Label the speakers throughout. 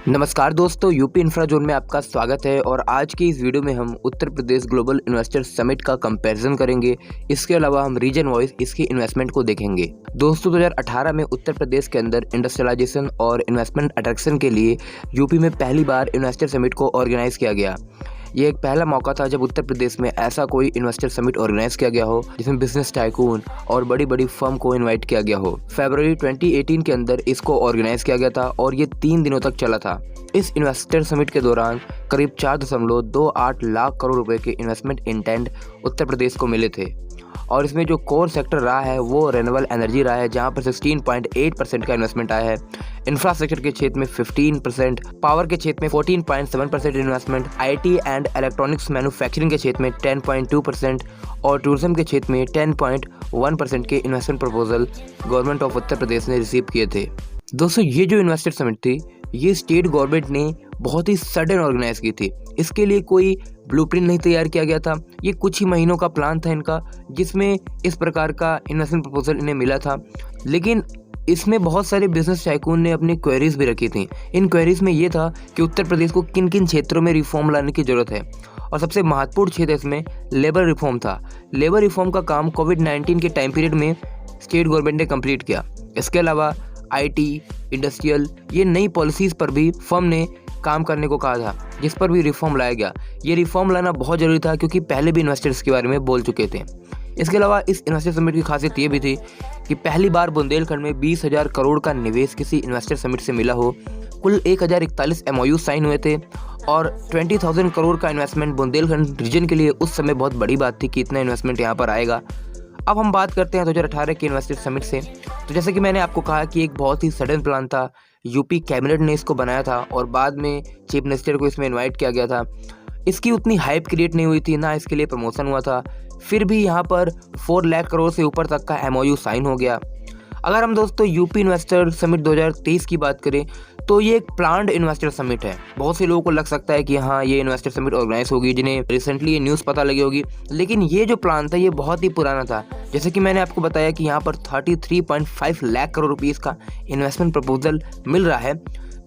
Speaker 1: नमस्कार दोस्तों, UP infra zone में आपका स्वागत है। और आज की इस वीडियो में हम Uttar Pradesh global investor summit का कंपैरिजन करेंगे। इसके अलावा हम रीजन वाइज इसकी इन्वेस्टमेंट को देखेंगे। दोस्तों, 2018 में उत्तर प्रदेश के अंदर इंडस्ट्रियलाइजेशन और इन्वेस्टमेंट अट्रैक्शन के लिए यूपी में पहली बार इन्वेस्टर समिट को ऑर्गेनाइज किया गया। ये एक पहला मौका था जब उत्तर प्रदेश में ऐसा कोई इन्वेस्टर समिट ऑर्गेनाइज किया गया हो जिसमें बिजनेस टाइकून और बड़ी बड़ी फर्म को इनवाइट किया गया हो। फरवरी 2018 के अंदर इसको ऑर्गेनाइज किया गया था और ये 3 दिनों तक चला था। इस इन्वेस्टर समिट के दौरान करीब 4.28 लाख करोड़ रुपए के इन्वेस्टमेंट इंटेंट उत्तर प्रदेश को मिले थे। और इसमें जो कोर सेक्टर रहा है वो रिन्यूएबल एनर्जी रहा है, जहां पर 16.8% का इन्वेस्टमेंट आया है। इंफ्रास्ट्रक्चर के क्षेत्र में 15%, पावर के क्षेत्र में 14.7% investment, IT and electronics manufacturing के क्षेत्र में 10.2% और टूरिज्म के क्षेत्र में 10.1% के investment proposal government of Uttar Pradesh ने रिसीव किए थे। दोस्तों, ये जो इन्वेस्टर समिट थी ये स्टेट गवर्नमेंट ने बहुत ही सडन ऑर्गेनाइज की थी। इसके लिए कोई ब्लूप्रिंट नहीं तैयार किया गया था। ये कुछ ही महीनों का प्लान था इनका, जिसमें इस प्रकार का इन्वेस्टमेंट प्रपोजल इन्हें मिला था। लेकिन इसमें बहुत सारे बिजनेस टाइकून ने अपनी क्वेरीज भी रखी थी। इन क्वेरीज में ये था कि उत्तर प्रदेश को किन किन क्षेत्रों में रिफॉर्म लाने की जरूरत है, और सबसे महत्वपूर्ण क्षेत्र इसमें लेबर रिफॉर्म था। लेबर रिफॉर्म का काम कोविड-19 के टाइम पीरियड में स्टेट गवर्नमेंट ने कंप्लीट किया। इसके अलावा आईटी, इंडस्ट्रियल, ये नई पॉलिसीज पर भी फर्म ने काम करने को कहा था, जिस पर भी रिफॉर्म लाया गया। ये रिफॉर्म लाना बहुत जरूरी था क्योंकि पहले भी इन्वेस्टर्स के बारे में बोल चुके थे। इसके अलावा इस इन्वेस्टर समिट की खासियत ये भी थी कि पहली बार बुंदेलखंड में 20,000 करोड़ का निवेश किसी इन्वेस्टर समिट से मिला हो। कुल 1041 MOU साइन हुए थे और 20,000 करोड़ का इन्वेस्टमेंट बुंदेलखंड रीजन के लिए उस समय बहुत बड़ी बात थी कि इतना इन्वेस्टमेंट यहाँ पर आएगा। अब हम बात करते हैं 2018 के इन्वेस्टर समिट से। तो जैसे कि मैंने आपको कहा कि एक बहुत ही सडन प्लान था, यूपी कैबिनेट ने इसको बनाया था और बाद में चीफ मिनिस्टर को इसमें इनवाइट किया गया था। इसकी उतनी हाइप क्रिएट नहीं हुई थी, ना इसके लिए प्रमोशन हुआ था। फिर भी यहाँ पर 4 लाख करोड़ से ऊपर तक का MOU साइन हो गया। अगर हम दोस्तों यूपी इन्वेस्टर समिट 2023 की बात करें तो ये एक प्लान्ड इन्वेस्टर समिट है। बहुत से लोगों को लग सकता है कि हाँ, ये इन्वेस्टर समिट ऑर्गेनाइज होगी, जिन्हें रिसेंटली ये न्यूज़ पता लगी होगी। लेकिन ये जो प्लान था ये बहुत ही पुराना था। जैसे कि मैंने आपको बताया कि यहाँ पर 33.5 लाख करोड़ रुपीज़ का इन्वेस्टमेंट प्रपोजल मिल रहा है।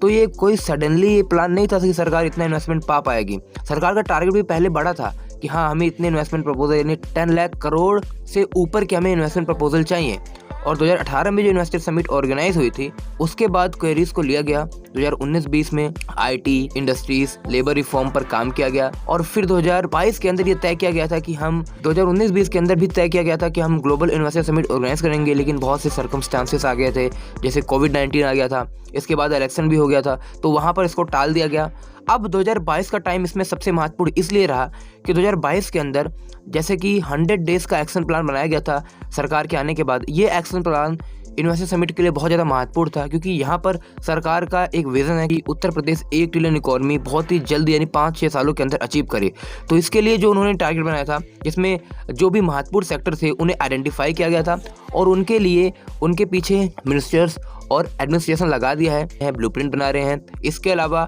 Speaker 1: तो ये कोई सडनली ये प्लान नहीं था कि सरकार इतना इन्वेस्टमेंट पा पाएगी। सरकार का टारगेट भी पहले बड़ा था कि हाँ, हमें इतने इन्वेस्टमेंट प्रपोजल यानी 10 लाख करोड़ से ऊपर के हमें इन्वेस्टमेंट प्रपोजल चाहिए। और 2018 में जो इन्वेस्टर समिट ऑर्गेनाइज हुई थी उसके बाद क्वेरीज को लिया गया। 2019-20 में आईटी, इंडस्ट्रीज, लेबर रिफॉर्म पर काम किया गया और फिर 2022 के अंदर ये तय किया गया था कि हम 2019-20 के अंदर भी तय किया गया था कि हम ग्लोबल इन्वेस्टर समिट ऑर्गेनाइज करेंगे। लेकिन बहुत से सर्कमस्टांसेस आ गए थे, जैसे कोविड-19 आ गया था, इसके बाद इलेक्शन भी हो गया था, तो वहाँ पर इसको टाल दिया गया। अब 2022 का टाइम इसमें सबसे महत्वपूर्ण इसलिए रहा कि 2022 के अंदर जैसे कि 100 डेज का एक्शन प्लान बनाया गया था सरकार के आने के बाद। ये एक्शन प्लान इन्वेस्टर समिट के लिए बहुत ज़्यादा महत्वपूर्ण था क्योंकि यहाँ पर सरकार का एक विजन है कि उत्तर प्रदेश 1 ट्रिलियन इकोनॉमी बहुत ही जल्द यानी 5-6 सालों के अंदर अचीव करे। तो इसके लिए जो उन्होंने टारगेट बनाया था, जिसमें जो भी महत्वपूर्ण सेक्टर थे उन्हें आइडेंटिफाई किया गया था और उनके लिए उनके पीछे मिनिस्टर्स और एडमिनिस्ट्रेशन लगा दिया है, ब्लूप्रिंट बना रहे हैं। उसके अलावा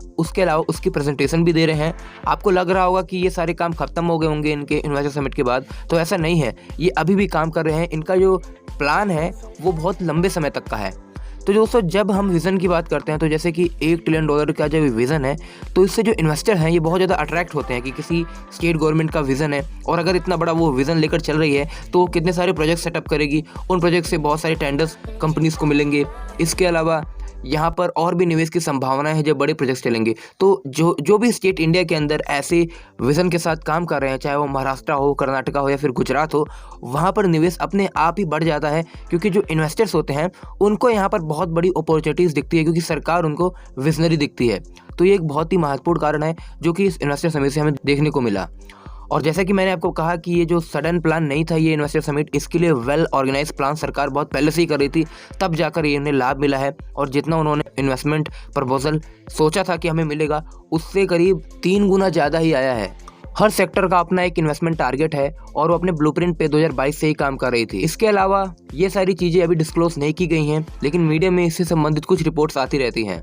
Speaker 1: उसकी प्रेजेंटेशन भी दे रहे हैं। आपको लग रहा होगा कि ये सारे काम खत्म हो गए होंगे इनके इन्वेस्टर समिट के बाद, तो ऐसा नहीं है। ये अभी भी काम कर रहे हैं। इनका जो प्लान है वो बहुत लंबे समय तक का है। तो दोस्तों, जब हम विज़न की बात करते हैं तो जैसे कि $1 ट्रिलियन का जब विज़न है तो इससे जो इन्वेस्टर हैं ये बहुत ज़्यादा अट्रैक्ट होते हैं कि किसी स्टेट गवर्नमेंट का विज़न है और अगर इतना बड़ा वो विज़न लेकर चल रही है तो कितने सारे प्रोजेक्ट सेटअप करेगी। उन प्रोजेक्ट से बहुत सारे टेंडर्स कंपनीज को मिलेंगे। इसके अलावा यहाँ पर और भी निवेश की संभावनाएं हैं जब बड़े प्रोजेक्ट्स चलेंगे। तो जो भी स्टेट इंडिया के अंदर ऐसे विज़न के साथ काम कर रहे हैं, चाहे वो महाराष्ट्र हो, कर्नाटका हो या फिर गुजरात हो, वहाँ पर निवेश अपने आप ही बढ़ जाता है क्योंकि जो इन्वेस्टर्स होते हैं उनको यहाँ पर बहुत बड़ी अपॉर्चुनिटीज़ दिखती है क्योंकि सरकार उनको विजनरी दिखती है। तो ये एक बहुत ही महत्वपूर्ण कारण है जो कि इस इन्वेस्टर समिट से हमें देखने को मिला। और जैसा कि मैंने आपको कहा कि ये जो सडन प्लान नहीं था ये इन्वेस्टर समिट, इसके लिए वेल ऑर्गेनाइज प्लान सरकार बहुत पहले से ही कर रही थी, तब जाकर ये उन्हें लाभ मिला है। और जितना उन्होंने इन्वेस्टमेंट प्रपोजल सोचा था कि हमें मिलेगा उससे करीब 3 गुना ज़्यादा ही आया है। हर सेक्टर का अपना एक इन्वेस्टमेंट टारगेट है और वो अपने ब्लूप्रिंट पे 2022 से ही काम कर रही थी। इसके अलावा ये सारी चीज़ें अभी डिस्क्लोज नहीं की गई हैं, लेकिन मीडिया में इससे संबंधित कुछ रिपोर्ट्स आती रहती हैं।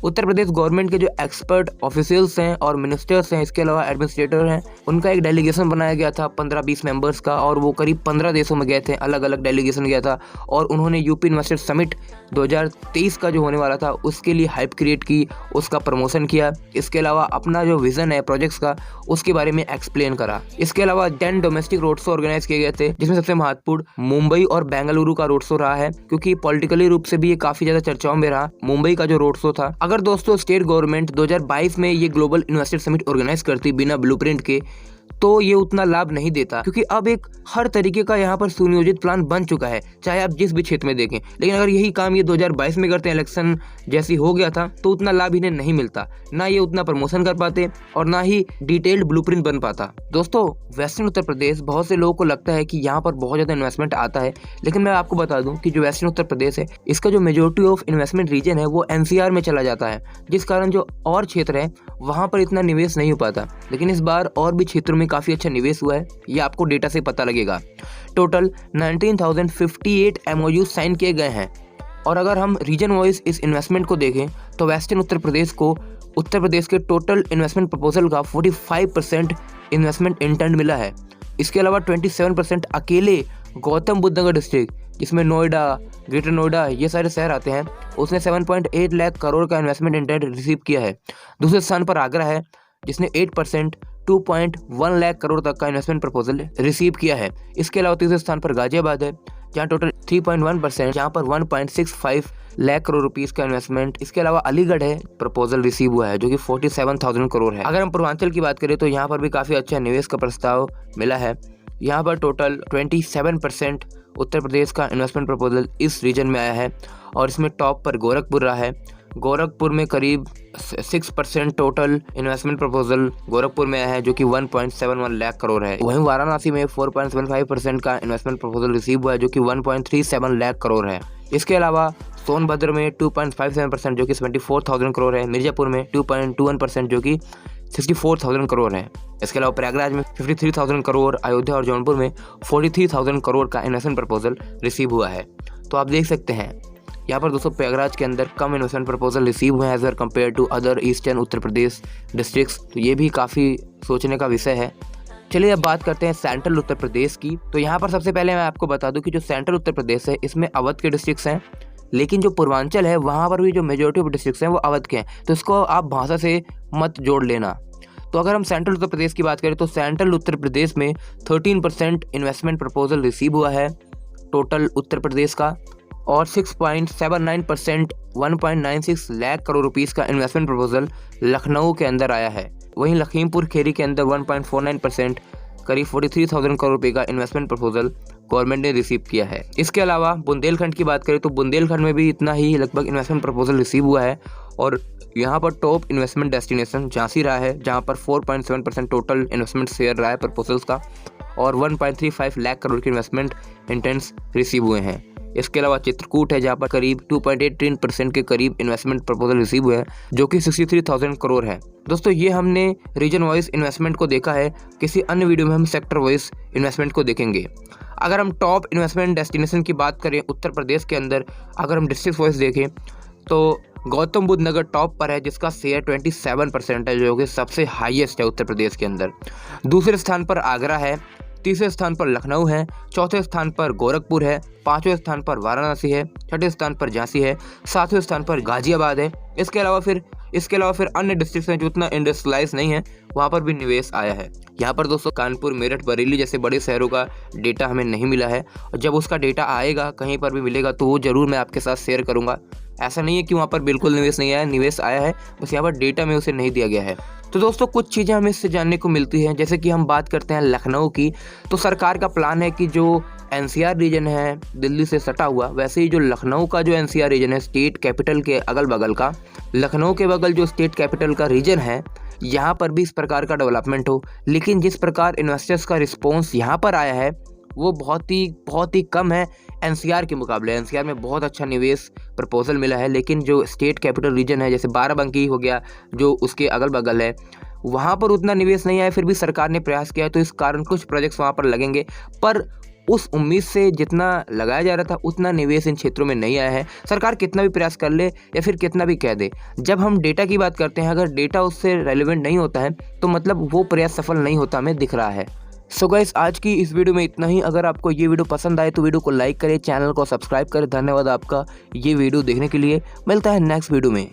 Speaker 1: उत्तर प्रदेश गवर्नमेंट के जो एक्सपर्ट ऑफिशियल्स हैं और मिनिस्टर्स हैं, इसके अलावा एडमिनिस्ट्रेटर हैं, उनका एक डेलीगेशन बनाया गया था 15-20 मेंबर्स का, और वो करीब 15 देशों में गए थे, अलग अलग डेलीगेशन गया था। और उन्होंने यूपी इन्वेस्टर समिट 2023 का जो होने वाला था उसके लिए हाइप क्रिएट की, उसका प्रमोशन किया। इसके अलावा अपना जो विजन है प्रोजेक्ट्स का उसके बारे में एक्सप्लेन करा। इसके अलावा 10 डोमेस्टिक रोड शो ऑर्गेनाइज किए गए थे, जिसमें सबसे महत्वपूर्ण मुंबई और बेंगलुरु का रोड शो रहा है, क्योंकि पॉलिटिकली रूप से भी ये काफी ज्यादा चर्चाओं में रहा, मुंबई का जो रोड शो था। अगर दोस्तों स्टेट गवर्नमेंट 2022 में ये ग्लोबल इन्वेस्टर समिट ऑर्गेनाइज करती बिना ब्लूप्रिंट के, तो ये उतना लाभ नहीं देता, क्योंकि अब एक हर तरीके का यहाँ पर सुनियोजित प्लान बन चुका है, चाहे आप जिस भी क्षेत्र में देखें। लेकिन अगर यही काम ये 2022 में करते हैं, इलेक्शन जैसी हो गया था, तो उतना लाभ इन्हें नहीं मिलता, ना ये उतना प्रमोशन कर पाते और ना ही डिटेल्ड ब्लूप्रिंट बन पाता। दोस्तों वेस्टर्न उत्तर प्रदेश, बहुत से लोगों को लगता है कि यहाँ पर बहुत ज़्यादा इन्वेस्टमेंट आता है, लेकिन मैं आपको बता दूं कि जो वेस्टर्न उत्तर प्रदेश है, इसका जो मेजोरिटी ऑफ इन्वेस्टमेंट रीजन है वो NCR में चला जाता है, जिस कारण जो और क्षेत्र है वहाँ पर इतना निवेश नहीं हो पाता। लेकिन इस बार और भी क्षेत्रों में काफ़ी अच्छा निवेश हुआ है, ये आपको डेटा से पता लगेगा। टोटल 19,058 MOU साइन किए गए हैं। और अगर हम रीजन वाइज इस इन्वेस्टमेंट को देखें तो वेस्टर्न उत्तर प्रदेश को उत्तर प्रदेश के टोटल इन्वेस्टमेंट प्रपोजल का 45% इन्वेस्टमेंट इंटेंट मिला है। इसके अलावा 27% अकेले गौतम बुद्ध नगर डिस्ट्रिक्ट, जिसमें नोएडा, ग्रेटर नोएडा ये सारे शहर आते हैं, उसने 7.8 लाख करोड़ का इन्वेस्टमेंट इंटेंट रिसीव किया है। दूसरे स्थान पर आगरा है, जिसने 8% 2.1 लाख करोड़ तक का इन्वेस्टमेंट प्रपोजल रिसीव किया है। इसके अलावा तीसरे स्थान पर गाजियाबाद है, जहाँ टोटल 3.1%, जहाँ पर 1.65 लाख करोड़ रुपीस का इन्वेस्टमेंट। इसके अलावा अलीगढ़ है, प्रपोजल रिसीव हुआ है, जो कि 47,000 करोड़ है। अगर हम पूर्वांचल की बात करें तो यहाँ पर भी काफ़ी अच्छा निवेश का प्रस्ताव मिला है। यहाँ पर टोटल 27% उत्तर प्रदेश का इन्वेस्टमेंट प्रपोजल इस रीजन में आया है, और इसमें टॉप पर गोरखपुर रहा है। गोरखपुर में करीब 6% टोटल इन्वेस्टमेंट प्रपोजल गोरखपुर में आया है, जो कि 1.71 लाख करोड़ है। वहीं वाराणसी में 4.75% का इन्वेस्टमेंट प्रपोजल रिसीव हुआ है, जो कि 1.37 लाख करोड़ है। इसके अलावा सोनभद्र में 2.57%, जो कि 74,000 करोड़ है। मिर्जापुर में 2.21%, जो कि 64,000 करोड़ है। इसके अलावा प्रयागराज में 53,000 करोड़, अयोध्या और जौनपुर में 43,000 करोड़ का इन्वेस्टमेंट प्रपोजल रिसीव हुआ है। तो आप देख सकते हैं यहाँ पर दोस्तों प्रयागराज के अंदर कम इन्वेस्टमेंट प्रपोजल रिसीव हुए हैं as compare to other eastern Uttar Pradesh districts. तो ये भी काफ़ी सोचने का विषय है। चलिए अब बात करते हैं सेंट्रल उत्तर प्रदेश की। तो यहाँ पर सबसे पहले मैं आपको बता दूं कि जो सेंट्रल उत्तर प्रदेश है इसमें अवध के डिस्ट्रिक्ट्स हैं, लेकिन जो पूर्वांचल है वहाँ पर भी जो मेजोरिटी ऑफ डिस्ट्रिक्ट्स हैं वो अवध के हैं, तो इसको आप भाषा से मत जोड़ लेना। तो अगर हम सेंट्रल उत्तर प्रदेश की बात करें तो सेंट्रल उत्तर प्रदेश में 13% इन्वेस्टमेंट प्रपोजल रिसीव हुआ है टोटल उत्तर प्रदेश का, और 6.79% 1.96 लाख करोड़ रुपीस का इन्वेस्टमेंट प्रपोजल लखनऊ के अंदर आया है। वहीं लखीमपुर खीरी के अंदर 1.49% करीब 43,000 करोड़ रुपए का इन्वेस्टमेंट प्रपोजल गवर्नमेंट ने रिसीव किया है। इसके अलावा बुंदेलखंड की बात करें तो बुंदेलखंड में भी इतना ही लगभग इन्वेस्टमेंट प्रपोजल रिसीव हुआ है, और यहाँ पर टॉप इन्वेस्टमेंट डेस्टिनेशन झांसी रहा है, जहाँ पर 4.7% टोटल इन्वेस्टमेंट शेयर रहा है प्रपोजल्स का, और 1.35 लाख करोड़ के इन्वेस्टमेंट इंटेंट्स रिसीव हुए हैं। इसके अलावा चित्रकूट है, जहाँ पर करीब 2.83% के करीब इन्वेस्टमेंट प्रपोजल रिसीव हुए हैं, जो कि 63,000 करोड़ है। दोस्तों ये हमने रीजन वाइज इन्वेस्टमेंट को देखा है, किसी अन्य वीडियो में हम सेक्टर वाइज इन्वेस्टमेंट को देखेंगे। अगर हम टॉप इन्वेस्टमेंट डेस्टिनेशन की बात करें उत्तर प्रदेश के अंदर, अगर हम डिस्ट्रिक्ट वाइज देखें तो गौतम बुद्ध नगर टॉप पर है, जिसका शेयर 27% है, जो कि सबसे हाईएस्ट है उत्तर प्रदेश के अंदर। दूसरे स्थान पर आगरा है, तीसरे स्थान पर लखनऊ है, चौथे स्थान पर गोरखपुर है, पांचवें स्थान पर वाराणसी है, छठे स्थान पर झांसी है, सातवें स्थान पर गाजियाबाद है। इसके अलावा फिर अन्य डिस्ट्रिक्ट हैं जो उतना इंडस्ट्रियलाइज नहीं है, वहाँ पर भी निवेश आया है। यहाँ पर दोस्तों कानपुर, मेरठ, बरेली जैसे बड़े शहरों का डेटा हमें नहीं मिला है, और जब उसका डेटा आएगा कहीं पर भी मिलेगा तो वो जरूर मैं आपके साथ शेयर करूँगा। ऐसा नहीं है कि वहाँ पर बिल्कुल निवेश नहीं आया, निवेश आया है, बस यहाँ पर डेटा में उसे नहीं दिया गया है। तो दोस्तों कुछ चीज़ें हमें इससे जानने को मिलती हैं, जैसे कि हम बात करते हैं लखनऊ की, तो सरकार का प्लान है कि जो NCR रीजन है दिल्ली से सटा हुआ, वैसे ही जो लखनऊ का जो NCR रीजन है स्टेट कैपिटल के अगल बगल का, लखनऊ के बगल जो स्टेट कैपिटल का रीजन है, यहाँ पर भी इस प्रकार का डेवलपमेंट हो। लेकिन जिस प्रकार इन्वेस्टर्स का रिस्पॉन्स यहाँ पर आया है वो बहुत ही कम है NCR के मुकाबले। NCR में बहुत अच्छा निवेश प्रपोजल मिला है, लेकिन जो स्टेट कैपिटल रीजन है जैसे बाराबंकी हो गया जो उसके अगल बगल है, वहाँ पर उतना निवेश नहीं आया, फिर भी सरकार ने प्रयास किया है, तो इस कारण कुछ प्रोजेक्ट्स वहाँ पर लगेंगे। पर उस उम्मीद से जितना लगाया जा रहा था उतना निवेश इन क्षेत्रों में नहीं आया है। सरकार कितना भी प्रयास कर ले या फिर कितना भी कह दे, जब हम डेटा की बात करते हैं, अगर डेटा उससे रेलिवेंट नहीं होता है तो मतलब वो प्रयास सफल नहीं होता हमें दिख रहा है। सो गाइस, आज की इस वीडियो में इतना ही। अगर आपको ये वीडियो पसंद आए तो वीडियो को लाइक करें, चैनल को सब्सक्राइब करें। धन्यवाद आपका ये वीडियो देखने के लिए। मिलता है नेक्स्ट वीडियो में।